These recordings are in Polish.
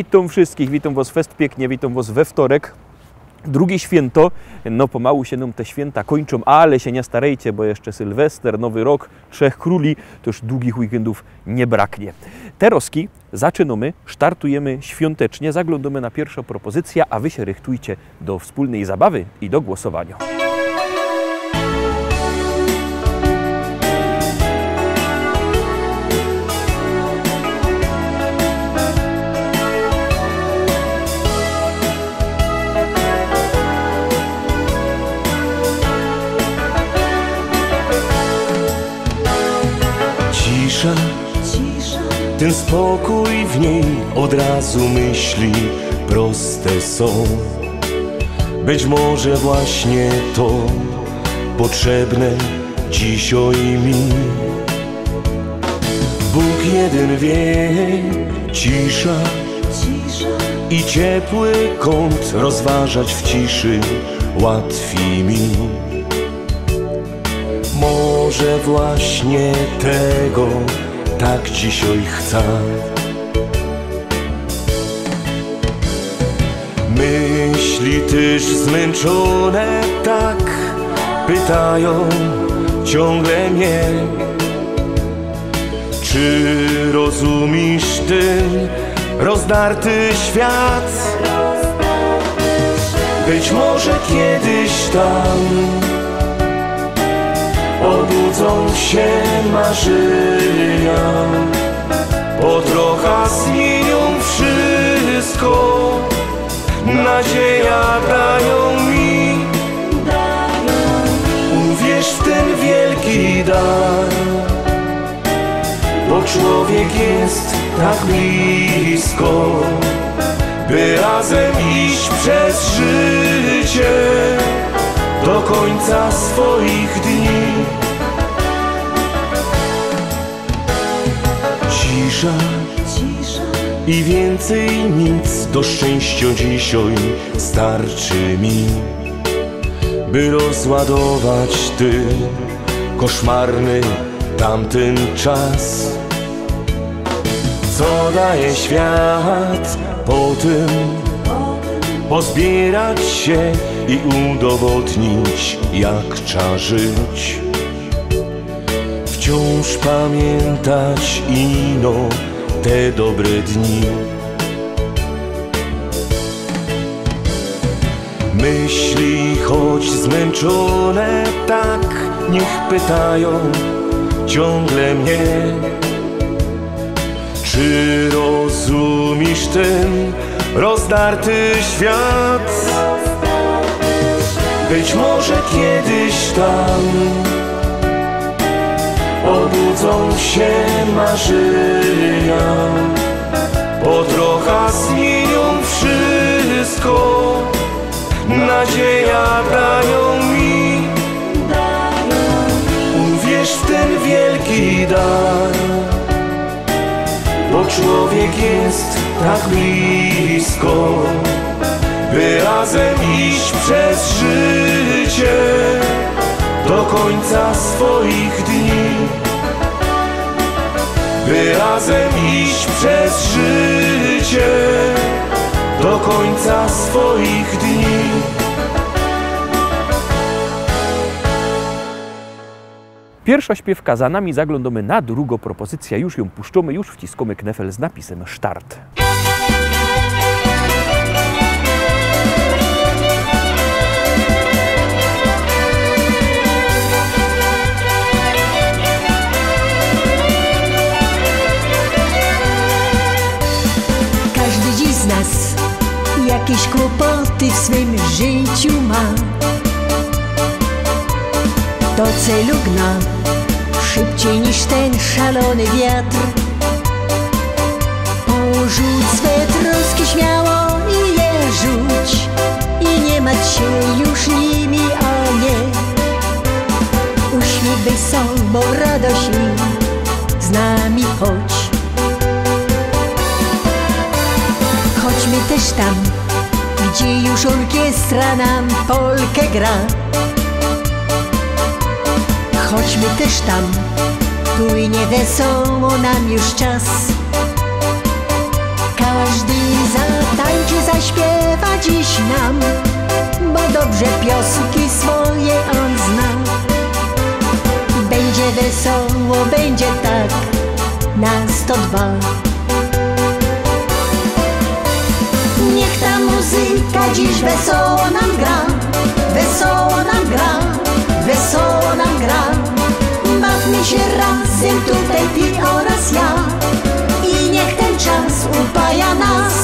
Witam wszystkich, witam was fest pięknie, witam was we wtorek. Drugie święto, no pomału się nam te święta kończą, ale się nie starejcie, bo jeszcze Sylwester, Nowy Rok, Trzech Króli, to już długich weekendów nie braknie. Teroski zaczynamy, startujemy świątecznie, zaglądamy na pierwszą propozycję, a wy się rychtujcie do wspólnej zabawy i do głosowania. Cisza, ten spokój w niej od razu myśli proste są. Być może właśnie to potrzebne dzisiaj mi. Bóg jeden wie, cisza i ciepły kąt rozważać w ciszy łatwiej mi. Może właśnie tego tak dzisiaj chcę. Myśli też zmęczone tak pytają ciągle mnie, czy rozumiesz ten rozdarty świat? Być może kiedyś tam obudzą się marzenia, po trochę zmienią wszystko, nadzieja dają mi. Uwierz w ten wielki dar, bo człowiek jest tak blisko, by razem iść przez życie do końca swoich dni. Cisza i więcej nic do szczęścia dzisiaj starczy mi, by rozładować ten koszmarny tamten czas. Co daje świat po tym, pozbierać się i udowodnić, jak trzeba żyć. Wciąż pamiętać ino te dobre dni. Myśli choć zmęczone tak niech pytają ciągle mnie, czy rozumiesz ten rozdarty świat? Być może kiedyś tam obudzą się marzenia, po trochę zmienią wszystko, nadzieja dają mi. Uwierz w ten wielki dar, bo człowiek jest tak blisko, by razem iść przez życie do końca swoich dni. By razem iść przez życie do końca swoich dni. Pierwsza śpiewka za nami, zaglądamy na drugą propozycję, już ją puszczamy, już wciskamy knefel z napisem Start. Każdy dziś z nas jakieś kłopoty w swym życiu ma. Do celu gna szybciej niż ten szalony wiatr. Porzuć swe troski śmiało i je rzuć, i nie martw się już nimi, o nie. Uśmiech weź sobą radość i z nami chodź. Chodźmy też tam, gdzie już orkiestra nam polkę gra. Chodźmy też tam, płynie wesoło nam już czas. Każdy zatańczy, zaśpiewa dziś nam, bo dobrze piosenki swoje on zna. Będzie wesoło, będzie tak na 102. Niech ta muzyka dziś wesoło nam gra, wesoło nam gra, wesoło nam gra. Bawmy się razem tutaj ty oraz ja i niech ten czas upaja nas.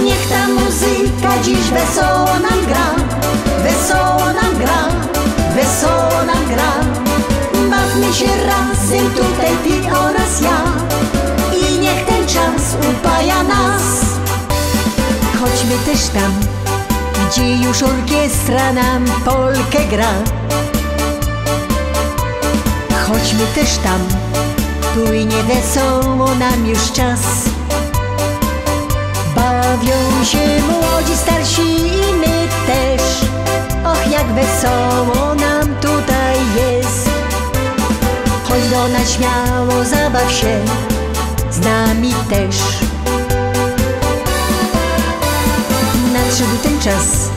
Niech ta muzyka dziś wesoło nam gra, wesoło nam gra, wesoło nam gra. Bawmy się razem tutaj ty oraz ja i niech ten czas upaja nas. Chodźmy też tam, gdzie już orkiestra nam polkę gra. Chodźmy też tam, płynie wesoło nam już czas. Bawią się młodzi, starsi i my też. Och, jak wesoło nam tutaj jest. Chodź do nas śmiało, zabaw się z nami też. Nadszedł ten czas,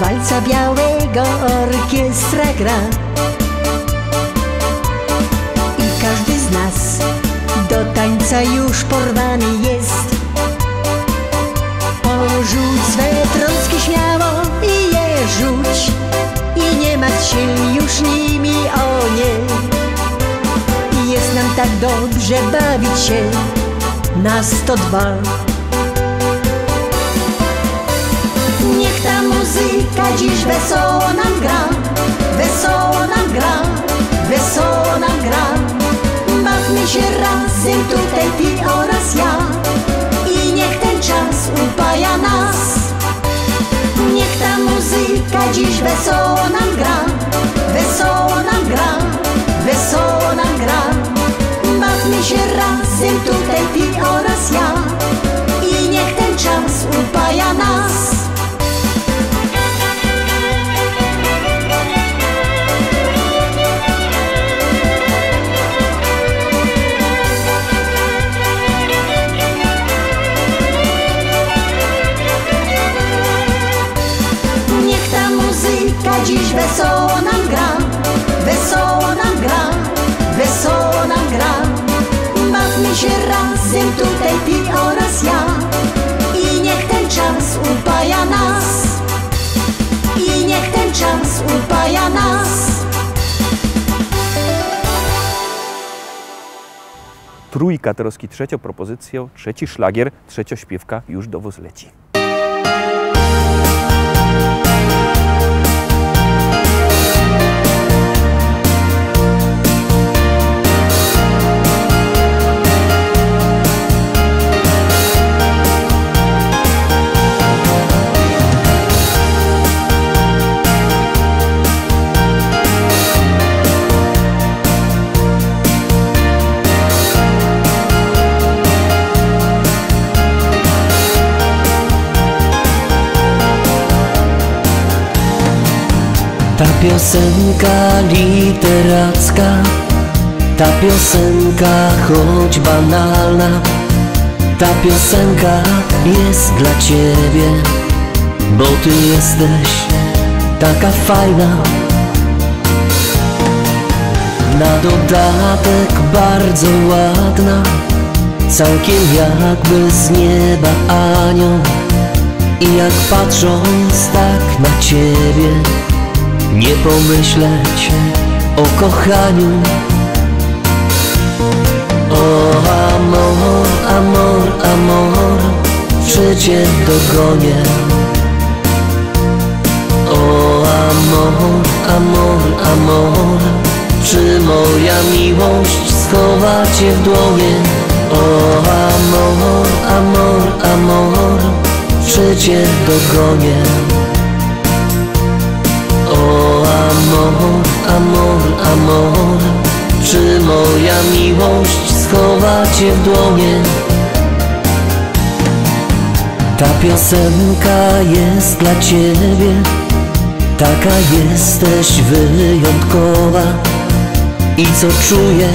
walca białego orkiestra gra. I każdy z nas do tańca już porwany jest. Porzuć swe troski śmiało i je rzuć i nie martw się już nimi, o nie. Jest nam tak dobrze bawić się na 102. Niech ta muzyka dziś wesoło nam gra, wesoło nam gra, wesoło nam gra. Bawmy się razem tutaj ty oraz ja i niech ten czas upaja nas. Niech ta muzyka dziś wesoło nam gra, wesoło nam gra, wesoło nam gra. Bawmy się razem tutaj ty oraz ja i niech ten czas upaja nas. Dziś wesoło nam gra, wesoło nam gra, wesoło nam gra. Bawmy się razem tutaj ty oraz ja i niech ten czas upaja nas. I niech ten czas upaja nas. Trójka troski, trzecia propozycja, trzeci szlagier, trzeciośpiewka już do was leci. Ta piosenka literacka, ta piosenka choć banalna, ta piosenka jest dla ciebie, bo ty jesteś taka fajna. Na dodatek bardzo ładna, całkiem jakby z nieba anioł. I jak patrząc tak na ciebie, nie pomyśleć o kochaniu. O amor, amor, amor, czy cię dogonię? O amor, amor, amor, czy moja miłość schowa cię w dłonie? O amor, amor, amor, czy cię dogonię? O amor, amor, amor, czy moja miłość schowa cię w dłonie? Ta piosenka jest dla ciebie, taka jesteś wyjątkowa. I co czuję,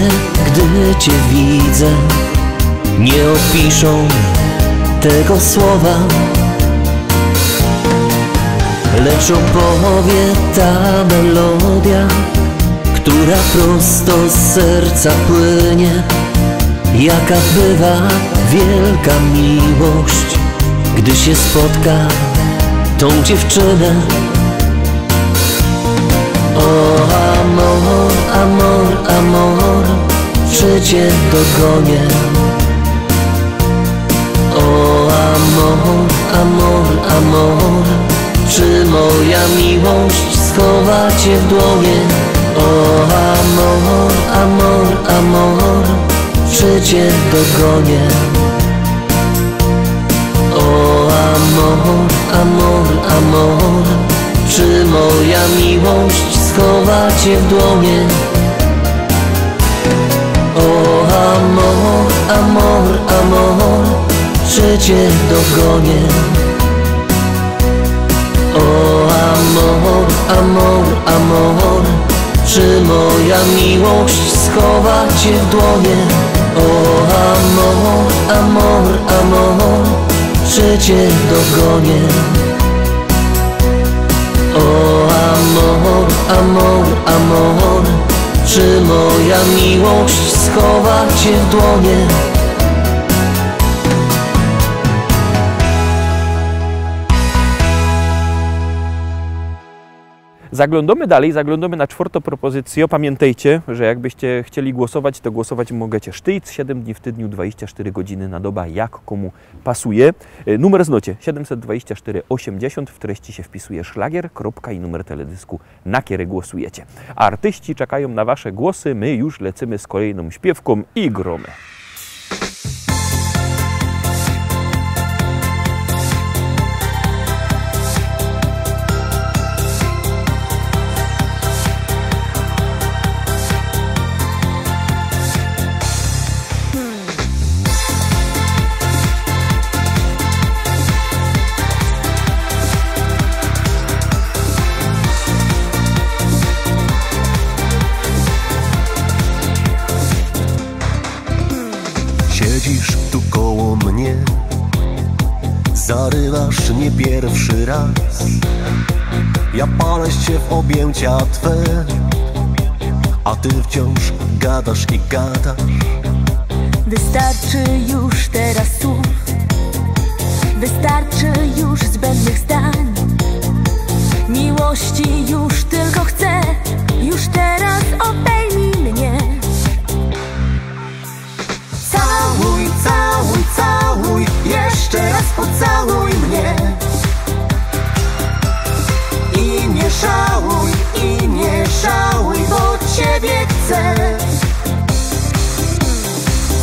gdy cię widzę, nie opiszą tego słowa, lecz opowie ta melodia, która prosto z serca płynie. Jaka bywa wielka miłość, gdy się spotka tą dziewczynę. O amor, amor, amor, czy cię dogonię? O amor, amor, amor, czy moja miłość schowa cię w dłonie? O amor, amor, amor, czy cię dogonię? O amor, amor, amor, czy moja miłość schowa cię w dłonie? O amor, amor, amor, czy cię dogonię? O amor, amor, amor, czy moja miłość schowa cię w dłonie? O amor, amor, amor, czy cię dogonię? O amor, amor, amor, czy moja miłość schowa cię w dłonie? Zaglądamy dalej, zaglądamy na czwartą propozycję. Pamiętajcie, że jakbyście chcieli głosować, to głosować możecie sztyc, 7 dni w tygodniu, 24 godziny na dobę, jak komu pasuje. Numer znocie 724 80, w treści się wpisuje szlagier, kropka i numer teledysku, na który głosujecie. A artyści czekają na wasze głosy, my już lecimy z kolejną śpiewką i gromy. Siedzisz tu koło mnie, zarywasz nie pierwszy raz. Ja palę się w objęcia twe, a ty wciąż gadasz i gadasz. Wystarczy już teraz słów, wystarczy już zbędnych zdań. Miłości już tylko chcę, już teraz obejmij mnie. Całuj, całuj, całuj, jeszcze raz pocałuj mnie. I nie żałuj, bo ciebie chcę.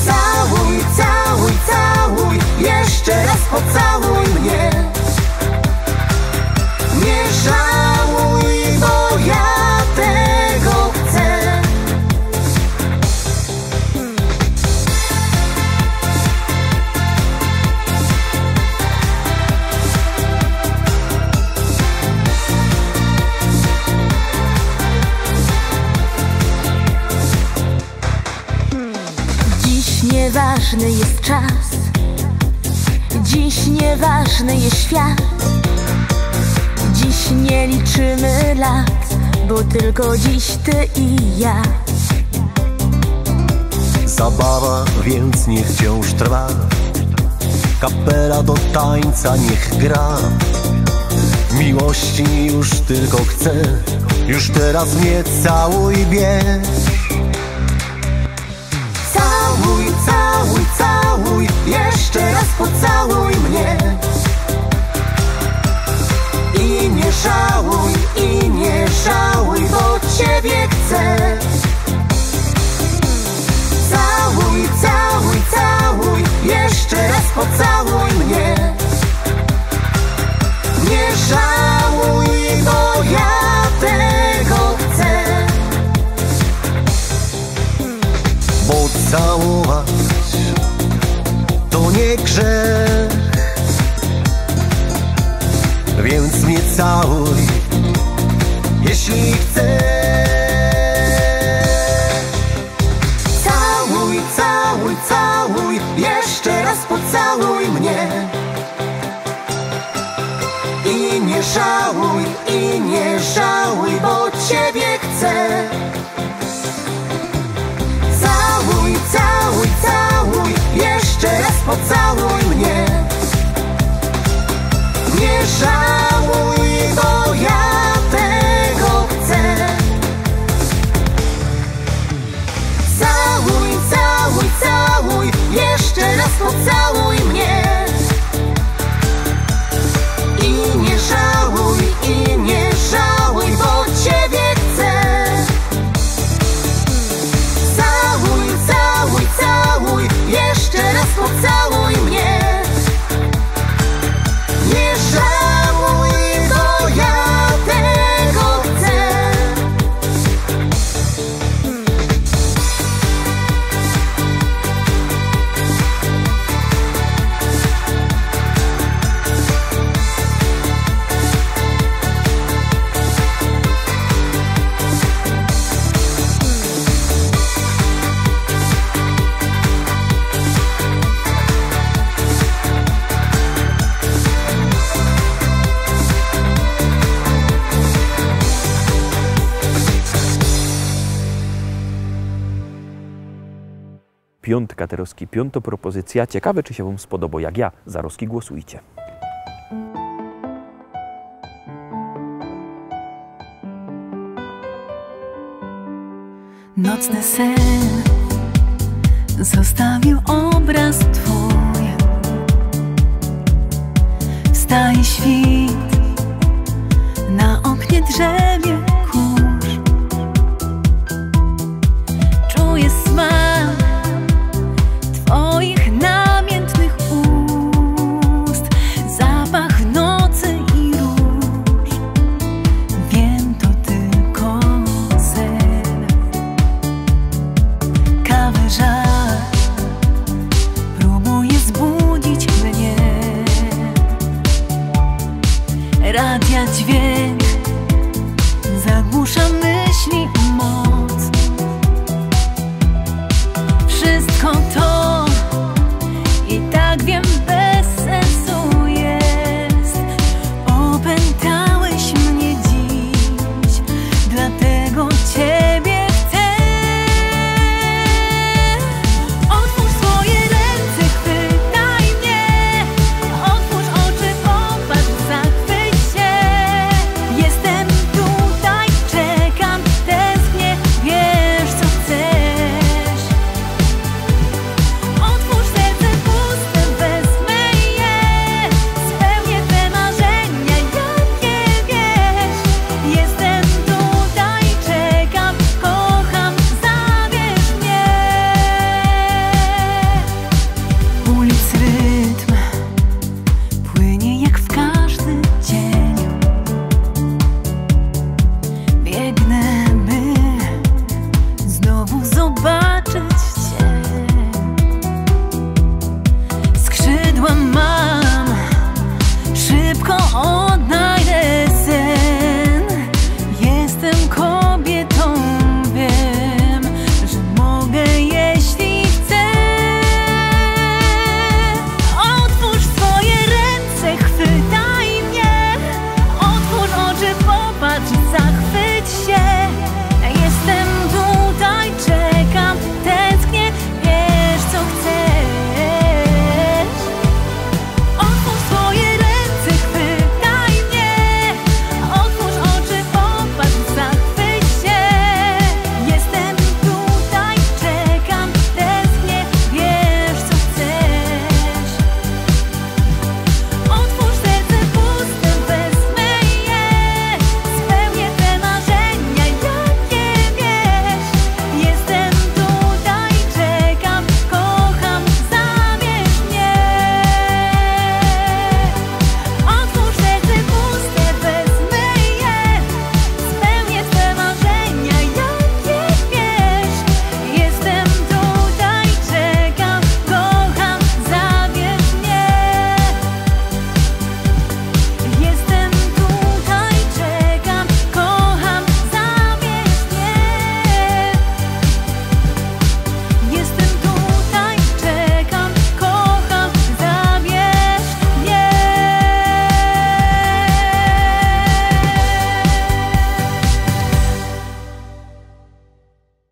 Całuj, całuj, całuj, jeszcze raz pocałuj mnie. Nie żałuj, bo ja tego chcę. Dziś nieważny jest czas, dziś nieważny jest świat. Dziś nie liczymy lat, bo tylko dziś ty i ja. Zabawa więc niech wciąż trwa, kapela do tańca niech gra. Miłości już tylko chcę, już teraz mnie całuj, bierz. Całuj, całuj, całuj, jeszcze raz pocałuj mnie. I nie żałuj, bo ciebie chcę. Całuj, całuj, całuj, jeszcze raz pocałuj mnie. Nie żałuj, bo ja tego chcę. Bo całować to nie grzech, więc mnie całuj, jeśli chcesz. Całuj, całuj, całuj, jeszcze chcę. Całuj, całuj, całuj, jeszcze raz pocałuj mnie. Nie żałuj, bo ja tego chcę. Całuj, całuj, całuj, jeszcze raz pocałuj mnie. I nie żałuj, bo Ciebie chcę. Całuj, całuj, całuj, jeszcze raz pocałuj mnie. Nie żałuj, bo ja tego chcę. Piątka Teroski, piąta propozycja. Ciekawe, czy się Wam spodoba. Jak ja, za Roski głosujcie. Nocny sen zostawił obraz Twój. Wstaje świt, na oknie drzemie kurz. Czuję smak Twoich namiętnych ust, zapach nocy i róż. Wiem, to tylko sen. Kawy żar próbuje zbudzić mnie. Radia dźwięk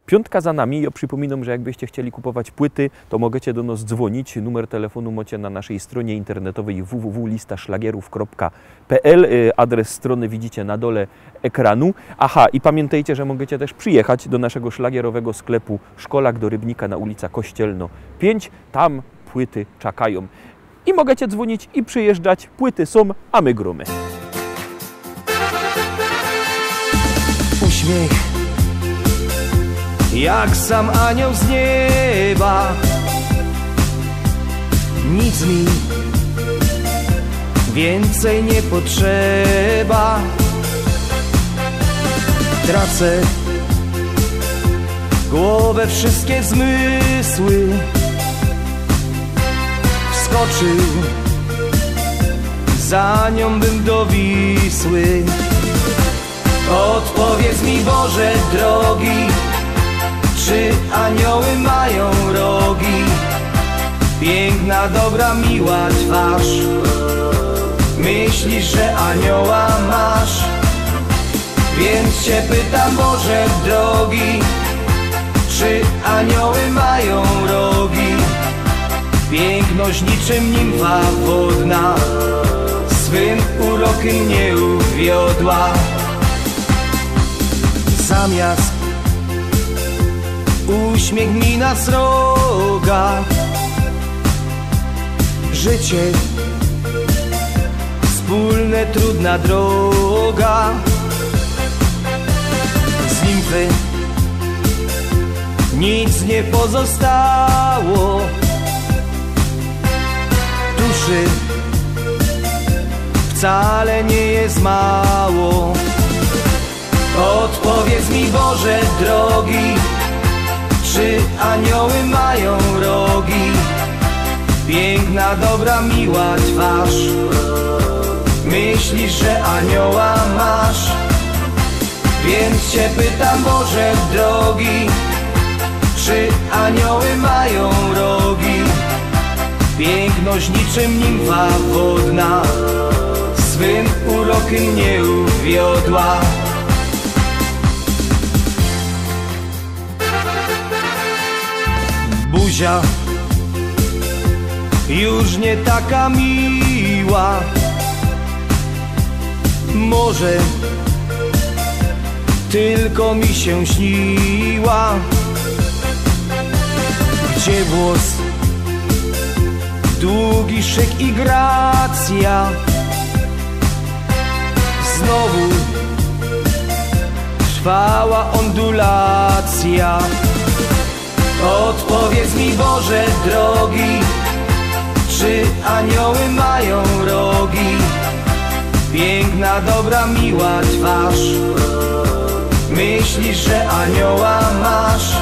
Piątka za nami. Ja przypominam, że jakbyście chcieli kupować płyty, to możecie do nas dzwonić. Numer telefonu macie na naszej stronie internetowej www.listaszlagierów.pl. Adres strony widzicie na dole ekranu. Aha, i pamiętajcie, że możecie też przyjechać do naszego szlagierowego sklepu Szkolak do Rybnika na ulica Kościelno 5. Tam płyty czekają. I możecie dzwonić i przyjeżdżać. Płyty są, a my gromy. Uśmiech jak sam anioł z nieba, nic mi więcej nie potrzeba. Tracę głowę, wszystkie zmysły. Wskoczył za nią bym do Wisły. Odpowiedz mi, Boże drogi, czy anioły mają rogi? Piękna, dobra, miła twarz. Myślisz, że anioła masz? Więc cię pytam, Boże drogi, czy anioły mają rogi? Piękność niczym nimfa wodna swym urokiem nie uwiodła. Zamiast uśmiech mi na sroga, życie wspólne, trudna droga. Z nimfy nic nie pozostało, duszy wcale nie jest mało. Odpowiedz mi, Boże drogi, czy anioły mają rogi? Piękna, dobra, miła twarz. Myślisz, że anioła masz? Więc cię pytam, Boże drogi, czy anioły mają rogi? Piękność niczym nimfa wodna swym urokiem nie uwiodła. Buzia już nie taka miła, może tylko mi się śniła. Gdzie włos, długi szyk i gracja? Znowu trwała ondulacja. Odpowiedz mi, Boże drogi, czy anioły mają rogi? Piękna, dobra, miła twarz. Myślisz, że anioła masz?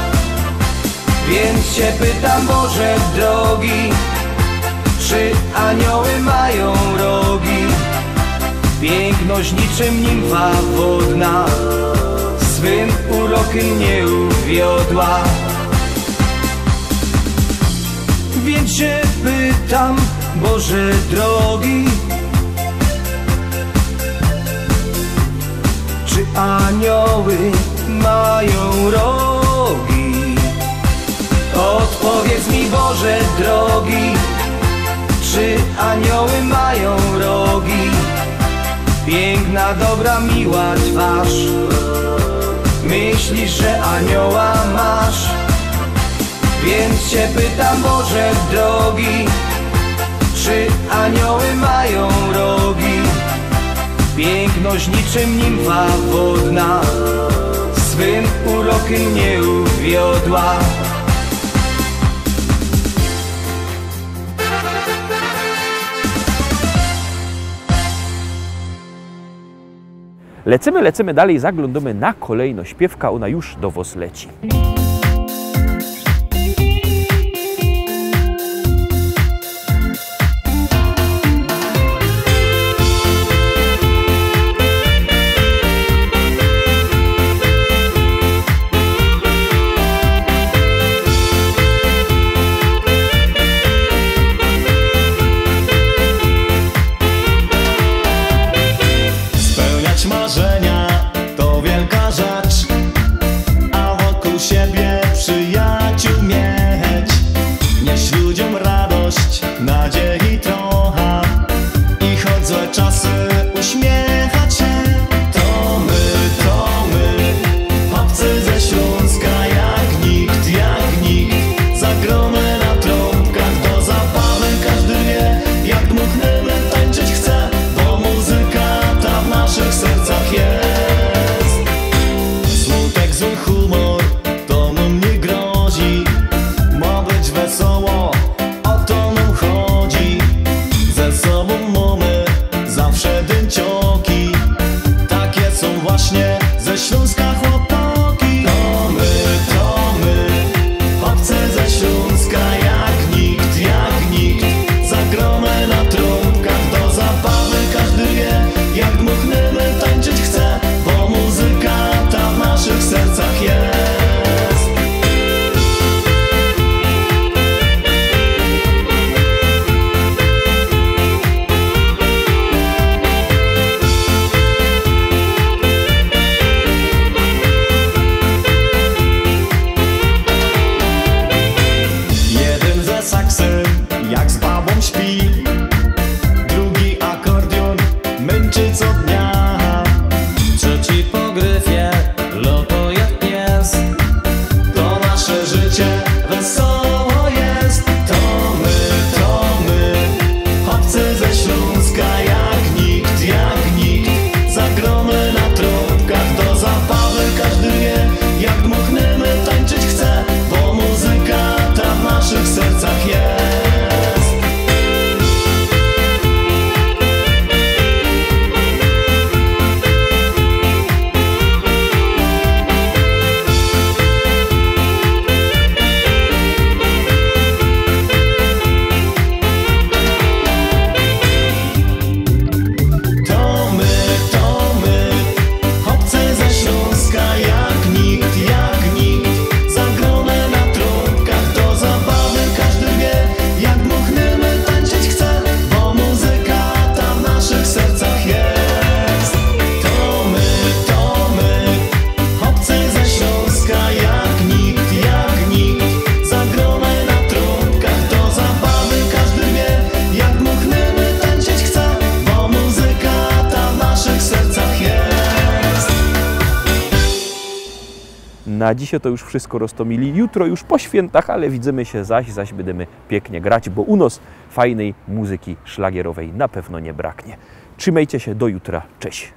Więc cię pytam, Boże drogi, czy anioły mają rogi? Piękność niczym nimfa wodna swym urokiem nie uwiodła. Więc cię pytam, Boże drogi, czy anioły mają rogi? Odpowiedz mi, Boże drogi, czy anioły mają rogi? Piękna, dobra, miła twarz. Myślisz, że anioła masz? Więc cię pytam, Boże drogi, czy anioły mają rogi? Piękność niczym nimfa wodna swym urokiem nie uwiodła. Lecimy dalej, zaglądamy na kolejną śpiewka, ona już do was leci. Marzenia to wielka rzecz, a wokół siebie Śląska jak nikt, zagromy na trąbkach do zapamy. Każdy wie, jak dmuchnemy, tańczyć chce, bo muzyka ta w naszych sercach jest. Smutek, zły humor, to nam nie grozi, ma być wesoło, o to nam chodzi. Ze sobą mamy zawsze dęcioki, takie są właśnie ze Śląska chłopaki. To my, chłopcy ze Śląska jak nikt, zagromy na trąbkach do zabawy. Każdy wie, jak dmuchnemy, tańczyć chce, bo muzyka ta w naszych sercach jest. Jak z babą śpi, drugi akordion męczy co dnia, trzeci po gryfie loto jak pies. To nasze życie wesoło jest. To my, chłopcy ze Śląska jak nikt, zagromy na trąbkach do zabawy. Każdy wie, jak dmuchnemy, tańczyć chce, bo muzyka ta w naszych sercach jest. Na dzisiaj to już wszystko, Rostomili. Jutro już po świętach, ale widzimy się zaś będziemy pięknie grać, bo u nas fajnej muzyki szlagierowej na pewno nie braknie. Trzymajcie się, do jutra. Cześć!